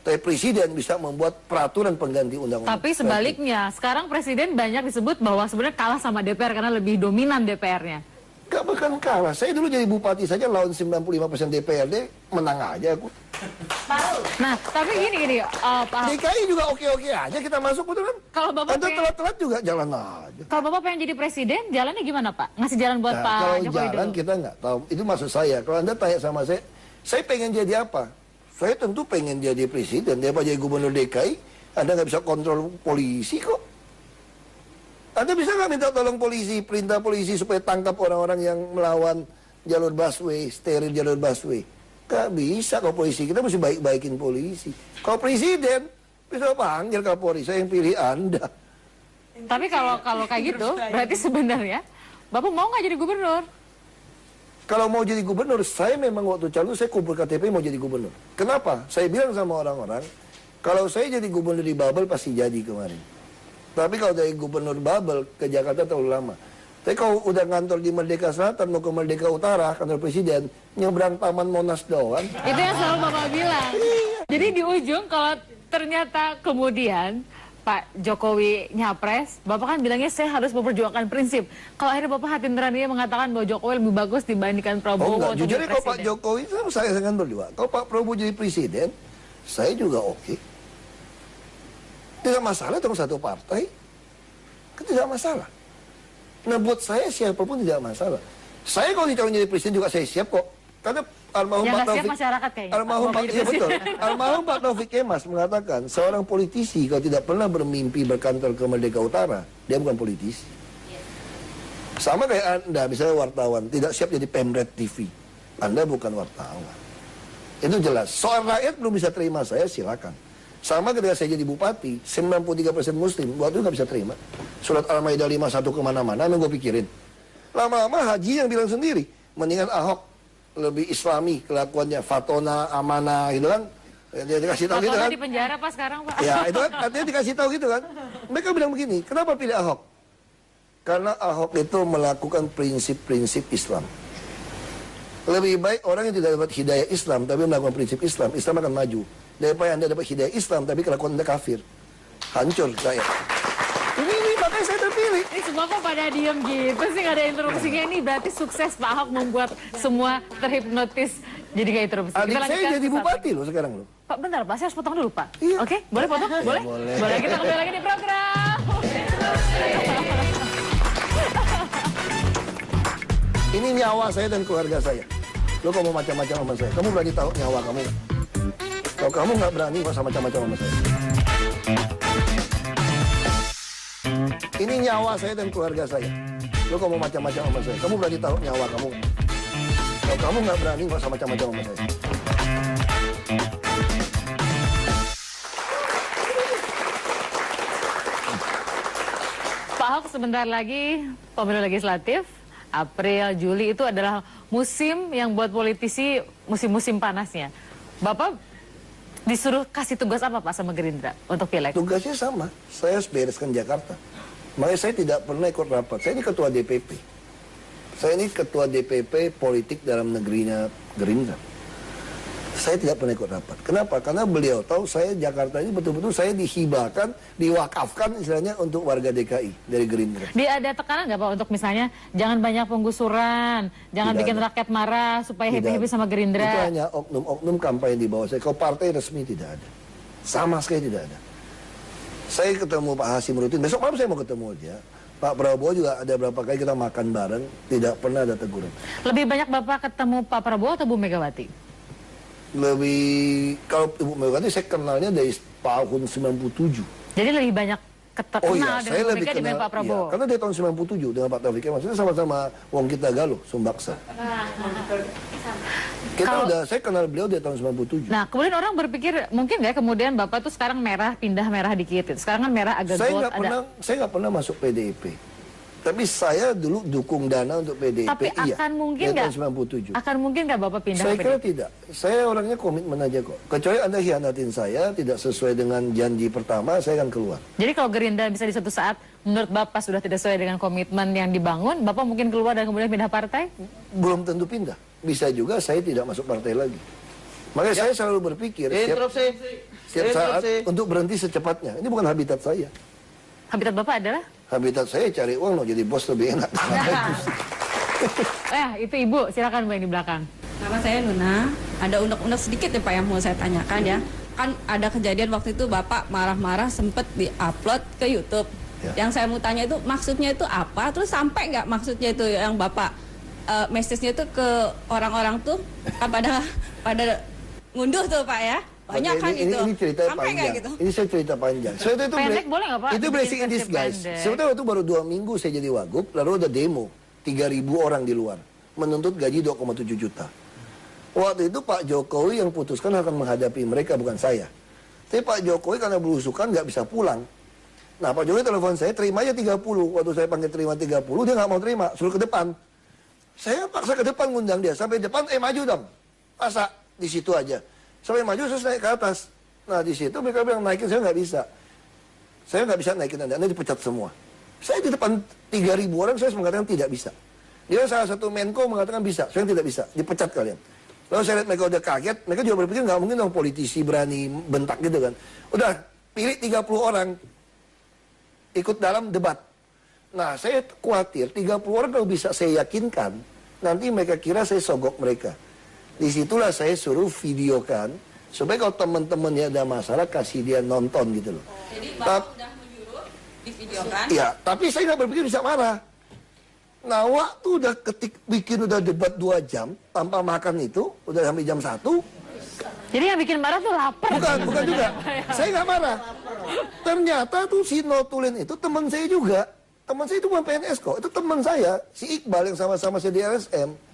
Tapi presiden bisa membuat peraturan pengganti undang-undang. Tapi sebaliknya, sekarang presiden banyak disebut bahwa sebenarnya kalah sama DPR karena lebih dominan DPR-nya. Gak bahkan kalah. Saya dulu jadi bupati saja lawan 95% DPRD, menang aja aku. Nah, tapi gini, Pak. DKI juga oke-oke aja kita masuk, betul kan? Kalau Bapak Anda pengen- telat-telat juga jalan aja. Kalau Bapak pengen jadi presiden, jalannya gimana, Pak? Ngasih jalan buat Nah, Pak kalau Jokowi jalan dulu. kita nggak tahu. Itu maksud saya. Kalau Anda tanya sama saya pengen jadi apa? Saya tentu pengen jadi presiden. Dia jadi gubernur DKI, Anda nggak bisa kontrol polisi kok. Anda bisa nggak minta tolong polisi, perintah polisi supaya tangkap orang-orang yang melawan jalur busway, steril jalur busway? Nggak bisa kalau polisi. Kita mesti baik-baikin polisi. Kalau presiden, bisa panggil Kapolri, saya yang pilih Anda. Tapi kalau kayak gitu, berarti sebenarnya Bapak mau nggak jadi gubernur? Kalau mau jadi gubernur, saya memang waktu calon saya kumpul KTP mau jadi gubernur. Kenapa? Saya bilang sama orang-orang, kalau saya jadi gubernur di Babel pasti jadi kemarin. Tapi kalau dari gubernur Babel ke Jakarta terlalu lama. Tapi kalau udah ngantor di Merdeka Selatan mau ke Merdeka Utara, kantor presiden, nyebrang Taman Monas doang. Itu yang selalu Bapak bilang. Jadi di ujung kalau ternyata kemudian Pak Jokowi nyapres, Bapak kan bilangnya saya harus memperjuangkan prinsip. Kalau akhirnya Bapak hati nuraninya mengatakan bahwa Jokowi lebih bagus dibandingkan Prabowo enggak, untuk jujur jadi kalau Pak presiden. Jokowi, saya akan berdua. Kalau Pak Prabowo jadi presiden, saya juga oke. Tidak masalah dong satu partai. Tidak masalah. Nah buat saya siapapun tidak masalah. Saya kalau dicalon jadi presiden juga saya siap kok. Karena almarhum Yang Pak nggak siap Taufik, masyarakat kayaknya. almarhum Pak Pak, Jokowi ya jadi betul. presiden. Almarhum Pak Taufik Kemas mengatakan seorang politisi kalau tidak pernah bermimpi berkantor ke Merdeka Utara, dia bukan politisi. Sama kayak Anda, misalnya wartawan, tidak siap jadi pemret TV. Anda bukan wartawan. Itu jelas. Soal rakyat belum bisa terima saya, silakan. Sama ketika saya jadi bupati, 93% muslim, waktu itu nggak bisa terima. Surat Al-Maidah 51 kemana-mana, emang gue pikirin. Lama-lama Haji yang bilang sendiri, mendingan Ahok lebih islami kelakuannya, fatona, amanah gitu kan. Dia dikasih tahu gitu Fatona kan. di penjara Pak sekarang Pak. Ya itu kan, artinya dikasih tahu gitu kan. Mereka bilang begini, kenapa pilih Ahok? Karena Ahok itu melakukan prinsip-prinsip Islam. Lebih baik orang yang tidak dapat hidayah Islam tapi melakukan prinsip Islam, Islam akan maju. Daripada Anda dapat hidayah Islam tapi kelakuan Anda kafir. Hancur rakyat. Ini makanya saya terpilih. Ini semua kok pada diem gitu sih, nggak ada interupsinya. Ini berarti sukses Pak Ahok membuat semua terhipnotis jadi nggak interupsi. Adik Kita saya lanjutkan jadi sesaat bupati lagi. loh sekarang loh. Pak bentar Pak, saya harus potong dulu Pak. Iya. Oke, boleh potong? Boleh? boleh. Boleh, kita kembali lagi di program. Ini nyawa saya dan keluarga saya. Lo kalau mau macam-macam sama saya, kamu berani taruh nyawa kamu. Kalau kamu nggak berani, nggak usah macam-macam sama saya. Ini nyawa saya dan keluarga saya. Lo kalau mau macam-macam sama saya, kamu berani taruh nyawa kamu. Kalau kamu nggak berani, nggak usah macam-macam sama saya. Pak Ahok sebentar lagi pemilu legislatif, April, Juli itu adalah musim yang buat politisi musim-musim panasnya. Bapak disuruh kasih tugas apa Pak sama Gerindra untuk pileg? Tugasnya sama, saya harus bereskan Jakarta. Makanya saya tidak pernah ikut rapat. Saya ini ketua DPP. Saya ini ketua DPP politik dalam negerinya Gerindra. Saya tidak pernah ikut rapat. Kenapa? Karena beliau tahu saya Jakarta ini betul-betul saya dihibahkan, diwakafkan istilahnya untuk warga DKI dari Gerindra. Dia ada tekanan nggak Pak untuk misalnya jangan banyak penggusuran, jangan Tidak bikin ada. rakyat marah supaya Tidak happy-happy ada. sama Gerindra? Itu hanya oknum-oknum kampanye di bawah saya. Kalau partai resmi tidak ada. Sama sekali tidak ada. Saya ketemu Pak Hasim rutin. Besok malam saya mau ketemu dia. Pak Prabowo juga ada berapa kali kita makan bareng. Tidak pernah ada teguran. Lebih banyak Bapak ketemu Pak Prabowo atau Bu Megawati? Lebih, kalau Ibu Megawati saya kenalnya dari tahun 97. Jadi lebih banyak Oh kenal iya, saya dengan Bu lebih Mega dibanding kenal. Pak Prabowo? Iya, karena dari tahun 97 dengan Pak Taufik Kemas. Kita sama-sama Wong Kita Galuh, Sumbaksa. Saya kenal beliau dari tahun 97. Nah, kemudian orang berpikir mungkin nggak kemudian Bapak tuh sekarang merah pindah merah dikit. Sekarang kan merah agak gold Saya nggak pernah masuk PDIP. Tapi saya dulu dukung dana untuk PDIP. Tapi iya, akan mungkin dari nggak? tahun 97. Akan mungkin nggak Bapak pindah Saya ke kira PDIP? tidak. Saya orangnya komitmen aja kok. Kecuali Anda hianatin saya, tidak sesuai dengan janji pertama, saya akan keluar. Jadi kalau Gerindra bisa di suatu saat menurut Bapak sudah tidak sesuai dengan komitmen yang dibangun, Bapak mungkin keluar dan kemudian pindah partai? Belum tentu pindah. Bisa juga saya tidak masuk partai lagi. Makanya saya selalu berpikir setiap saat untuk berhenti secepatnya. Ini bukan habitat saya. Habitat Bapak adalah? Habitat saya cari uang, mau jadi bos lebih enak. Itu Ibu, silakan Bu yang di belakang. Nama saya Nuna, ada unek-unek sedikit ya Pak yang mau saya tanyakan ya. Kan ada kejadian waktu itu Bapak marah-marah sempet di-upload ke YouTube. Ya. Yang saya mau tanya itu maksudnya itu apa? Terus sampai nggak maksudnya itu yang Bapak message-nya itu ke orang-orang tuh kan pada ngunduh tuh Pak ya? Banyak Oke, kan ini cerita sampai nggak panjang. gitu? Ini saya cerita panjang. Sebetulnya itu Pendek boleh nggak, Pak? Itu Bikin blessing in versi disguise. pendek. Sebetulnya waktu baru 2 minggu saya jadi wagub, lalu ada demo 3.000 orang di luar menuntut gaji 2,7 juta. Waktu itu Pak Jokowi yang putuskan akan menghadapi mereka, bukan saya. Tapi Pak Jokowi karena berusukan nggak bisa pulang. Nah Pak Jokowi telepon saya, terima aja 30. Waktu saya panggil terima 30, dia nggak mau terima, suruh ke depan. Saya paksa ke depan ngundang dia, sampai depan, maju dong. Masa di situ aja. Sampai maju, terus naik ke atas. Nah di situ mereka bilang naikin, saya nggak bisa. Saya nggak bisa naikin Anda dipecat semua. Saya di depan 3.000 orang, saya mengatakan tidak bisa. Dia salah satu Menko mengatakan bisa, saya tidak bisa, dipecat kalian. Lalu saya lihat mereka udah kaget, mereka juga berpikir nggak mungkin dong politisi berani bentak gitu kan. Udah, pilih 30 orang, ikut dalam debat. Nah saya khawatir, 30 orang kalau bisa saya yakinkan, nanti mereka kira saya sogok mereka. Disitulah saya suruh videokan, supaya kalau teman-temannya ada masalah, kasih dia nonton gitu loh. Jadi Bapak udah menyuruh di video kan? Iya, tapi saya nggak berpikir bisa marah. Nah, waktu udah bikin udah debat 2 jam, tanpa makan itu, udah sampai jam 1. Jadi yang bikin marah tuh lapar. Bukan juga. Saya nggak marah. Ternyata tuh si Notulin itu teman saya juga. Teman saya itu bukan PNS kok, itu teman saya, si Iqbal yang sama-sama saya di LSM.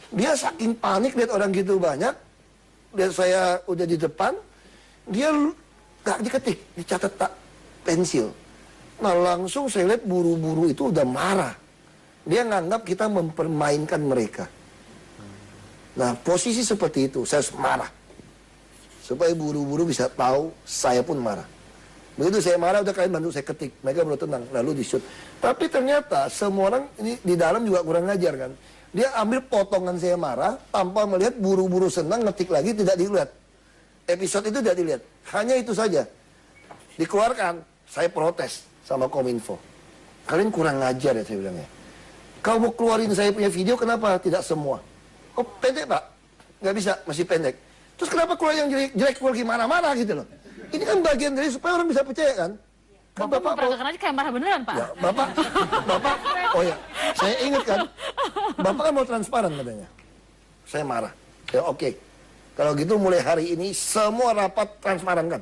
Dia saking panik lihat orang gitu banyak, lihat saya udah di depan, dia gak diketik, dicatat tak pensil. Nah langsung saya lihat buru-buru itu udah marah. Dia nganggap kita mempermainkan mereka. Nah posisi seperti itu, saya marah. Supaya buru-buru bisa tahu, saya pun marah. Begitu saya marah, udah kalian bantu saya ketik. Mereka baru tenang, lalu di-shoot. Tapi ternyata semua orang ini di dalam juga kurang ngajar kan. Dia ambil potongan saya marah, tanpa melihat buru-buru senang, ngetik lagi, tidak dilihat. Episode itu tidak dilihat. Hanya itu saja. Dikeluarkan, saya protes sama Kominfo. Kalian kurang ngajar ya, saya bilangnya. Kalau mau keluarin saya punya video, kenapa tidak semua? Oh pendek Pak? Nggak bisa, masih pendek. Terus kenapa keluar yang jelek keluar gimana-mana gitu loh. Ini kan bagian dari supaya orang bisa percaya kan. Kan Bapak memperagakan aja kayak marah beneran Pak. Ya, Bapak, oh ya, saya ingat kan. Bapak kan mau transparan katanya. Saya marah. Ya oke. Kalau gitu mulai hari ini semua rapat transparankan.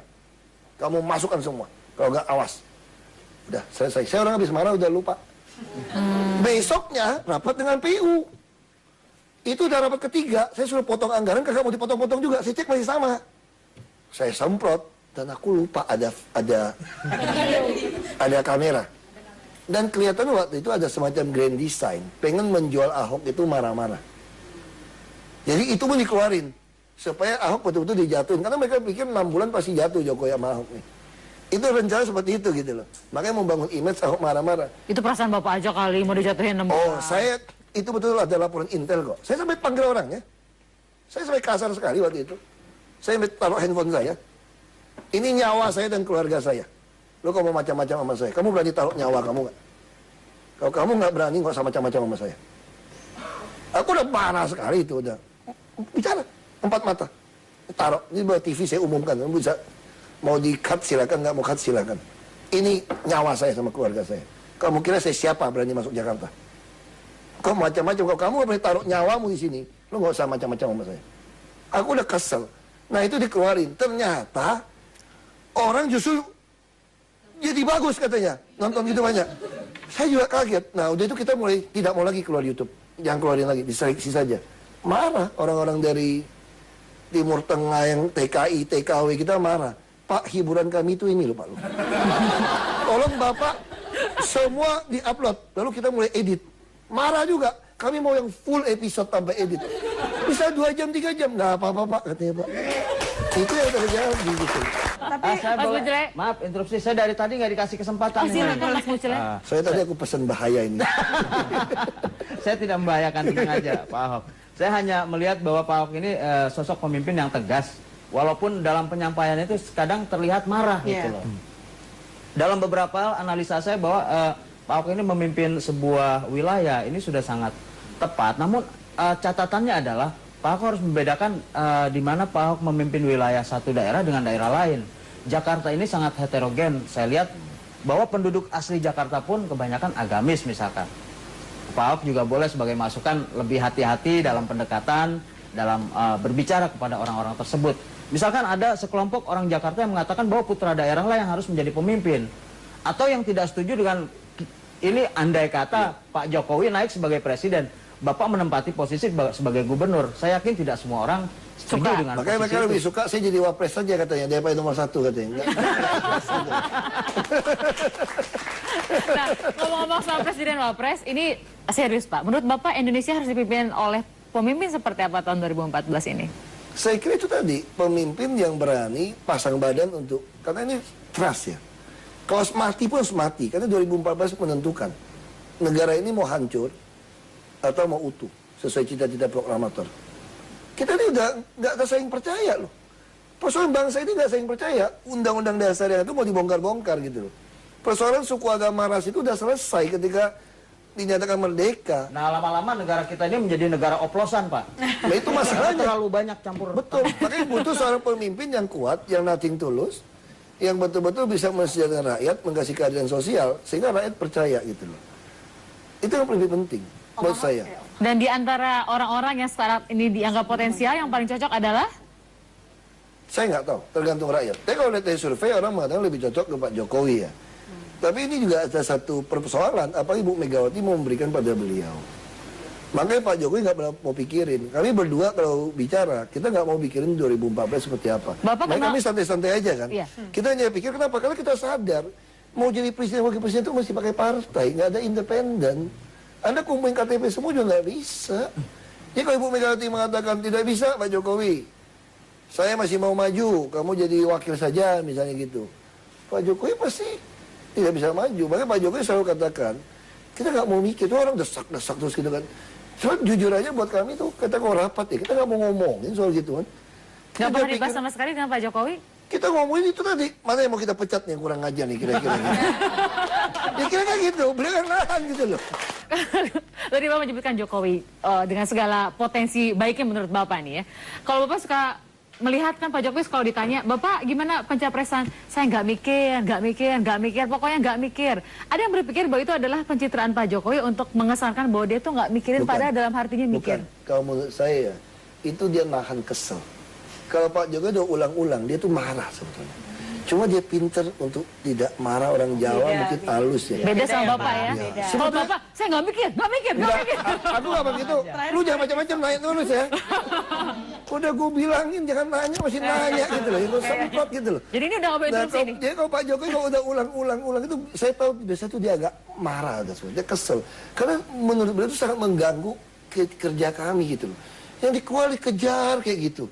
Kamu masukkan semua. Kalau nggak awas. Udah selesai. Saya orang habis marah udah lupa. Besoknya rapat dengan PU. Itu udah rapat ketiga. Saya suruh potong anggaran, kagak mau dipotong-potong juga. Saya cek masih sama. Saya semprot dan aku lupa ada kamera. Dan kelihatan waktu itu ada semacam grand design. Pengen menjual Ahok itu marah-marah. Jadi itu pun dikeluarin. Supaya Ahok betul-betul dijatuhin. Karena mereka pikir 6 bulan pasti jatuh Jokowi sama Ahok nih. Itu rencana seperti itu gitu loh. Makanya membangun image Ahok marah-marah. Itu perasaan Bapak aja kali mau dijatuhin 6 bulan. Oh, saya itu betul ada laporan intel kok. Saya sampai panggil orangnya. Saya sampai kasar sekali waktu itu. Saya sampai taruh handphone saya. Ini nyawa saya dan keluarga saya. Lo kalau mau macam-macam sama saya, kamu berani taruh nyawa kamu nggak? Kalau kamu nggak berani, nggak usah macam-macam sama saya. Aku udah marah sekali itu udah. Bicara, 4 mata. Taruh, ini buat TV saya umumkan. Kamu bisa, mau di-cut silakan, nggak mau cut silakan. Ini nyawa saya sama keluarga saya. Kamu kira saya siapa berani masuk Jakarta? Kau macam-macam, kalau kamu berani taruh nyawamu di sini, lo nggak usah macam-macam sama saya. Aku udah kesel. Nah itu dikeluarin. Ternyata orang justru jadi bagus katanya. Nonton gitu banyak. Saya juga kaget. Nah udah itu kita mulai tidak mau lagi keluar YouTube. Jangan keluarin lagi, diseleksi saja. Marah orang-orang dari Timur Tengah yang TKI, TKW kita marah. Pak, hiburan kami itu ini loh Pak. Tolong Bapak, semua di-upload. Lalu kita mulai edit. Marah juga. Kami mau yang full episode tanpa edit. Bisa 2 jam, 3 jam. Nggak apa-apa Pak, katanya Pak. Itu yang terjadi gitu. Tapi saya Mas boleh, Bucle. maaf interupsi, saya dari tadi nggak dikasih kesempatan. Oh, silakan Mas Bucle. Saya tadi aku pesan bahaya ini. Saya tidak membahayakan, tenang aja Pak Ahok. Saya hanya melihat bahwa Pak Ahok ini sosok pemimpin yang tegas. Walaupun dalam penyampaiannya itu kadang terlihat marah gitu loh. Dalam beberapa analisa saya bahwa Pak Ahok ini memimpin sebuah wilayah ini sudah sangat tepat. Namun catatannya adalah Pak Ahok harus membedakan di mana Pak Ahok memimpin wilayah satu daerah dengan daerah lain. Jakarta ini sangat heterogen. Saya lihat bahwa penduduk asli Jakarta pun kebanyakan agamis misalkan. Pak Ahok juga boleh sebagai masukan lebih hati-hati dalam pendekatan, dalam berbicara kepada orang-orang tersebut. Misalkan ada sekelompok orang Jakarta yang mengatakan bahwa putra daerah lah yang harus menjadi pemimpin. Atau yang tidak setuju dengan ini andai kata Pak Jokowi naik sebagai presiden, Bapak menempati posisi sebagai gubernur. Saya yakin tidak semua orang setuju dengan Makanya mereka lebih suka saya jadi wapres saja katanya, daripada nomor 1 katanya. Nah, ngomong-ngomong soal presiden wapres, ini serius Pak. Menurut Bapak Indonesia harus dipimpin oleh pemimpin seperti apa tahun 2014 ini? Saya kira itu tadi, pemimpin yang berani pasang badan untuk, karena ini trust ya. Kalau mati pun harus mati, karena 2014 menentukan. Negara ini mau hancur, atau mau utuh, sesuai cita-cita proklamator. Kita ini udah nggak saling percaya loh. Persoalan bangsa ini nggak saling percaya. Undang-undang dasar yang itu mau dibongkar-bongkar gitu loh. Persoalan suku agama ras itu udah selesai ketika dinyatakan merdeka. Nah, lama-lama negara kita ini menjadi negara oplosan, Pak. Nah itu masalahnya. Terlalu banyak campur. Betul. Makanya butuh seorang pemimpin yang kuat, yang nothing tulus, yang betul-betul bisa mensejahterakan rakyat, mengasih keadilan sosial, sehingga rakyat percaya gitu loh. Itu yang lebih penting buat saya. Dan di antara orang-orang yang startup ini dianggap potensial, yang paling cocok adalah? Saya nggak tahu, tergantung rakyat. Tapi kalau lihat dari survei, orang mengatakan lebih cocok ke Pak Jokowi ya. Tapi ini juga ada satu persoalan, apa Ibu Megawati mau memberikan pada beliau. Makanya Pak Jokowi nggak pernah mau pikirin. Kami berdua kalau bicara, kita nggak mau pikirin 2014 seperti apa. Kami santai-santai aja kan. Iya. Kita hanya pikir kenapa? Karena kita sadar, mau jadi presiden, wakil presiden itu mesti pakai partai, nggak ada independen. Anda kumpulin KTP semua juga nggak bisa. Jadi kalau Ibu Megawati mengatakan tidak bisa Pak Jokowi, saya masih mau maju, kamu jadi wakil saja misalnya gitu. Pak Jokowi pasti tidak bisa maju. Makanya Pak Jokowi selalu katakan, kita nggak mau mikir, tuh orang desak-desak terus gitu kan. Soalnya jujur aja buat kami tuh, kita kalau rapat ya, kita nggak mau ngomongin soal gitu kan. Nggak pernah dibahas sama sekali dengan Pak Jokowi? Kita ngomongin itu tadi, mana yang mau kita pecat nih, kurang ajar nih kira-kira. Ya kira-kira gitu, beliau kan nahan gitu loh. Tadi Bapak menyebutkan Jokowi dengan segala potensi baiknya menurut Bapak nih ya. Kalau Bapak suka melihat kan Pak Jokowi kalau ditanya, Bapak gimana pencapresan? Saya nggak mikir, pokoknya nggak mikir. Ada yang berpikir bahwa itu adalah pencitraan Pak Jokowi untuk mengesankan bahwa dia tuh nggak mikirin, padahal dalam hatinya mikir. Bukan, kalau menurut saya, itu dia nahan kesel. Kalau Pak Jokowi udah ulang-ulang, dia tuh marah sebetulnya. Cuma dia pinter untuk tidak marah, orang Jawa mungkin halus ya. Beda sama Bapak ya. Beda. Kalau Bapak, saya nggak mikir. Aku nggak begitu. Lu jangan macam-macam nanya terus ya. Udah gue bilangin jangan nanya, masih nanya gitu loh. Itu semprot gitu loh. Jadi ini udah nggak boleh interupsi nih. Jadi kalau Pak Jokowi kalau udah ulang-ulang itu, saya tahu biasa tuh dia agak marah, dia kesel. Karena menurut beliau itu sangat mengganggu kerja kami gitu loh. Yang dikejar kayak gitu.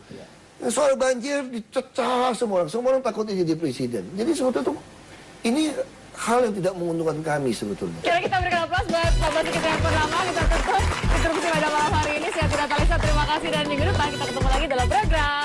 Soal banjir dicecah semua orang takutnya jadi presiden. Jadi sebetulnya tuh ini hal yang tidak menguntungkan kami sebetulnya. Kita berikan aplaus buat Pak Basuki Cahayapurnama. Kita tutup interupsi pada malam hari ini. Saya Tina Talisa, terima kasih dan minggu depan kita ketemu lagi dalam program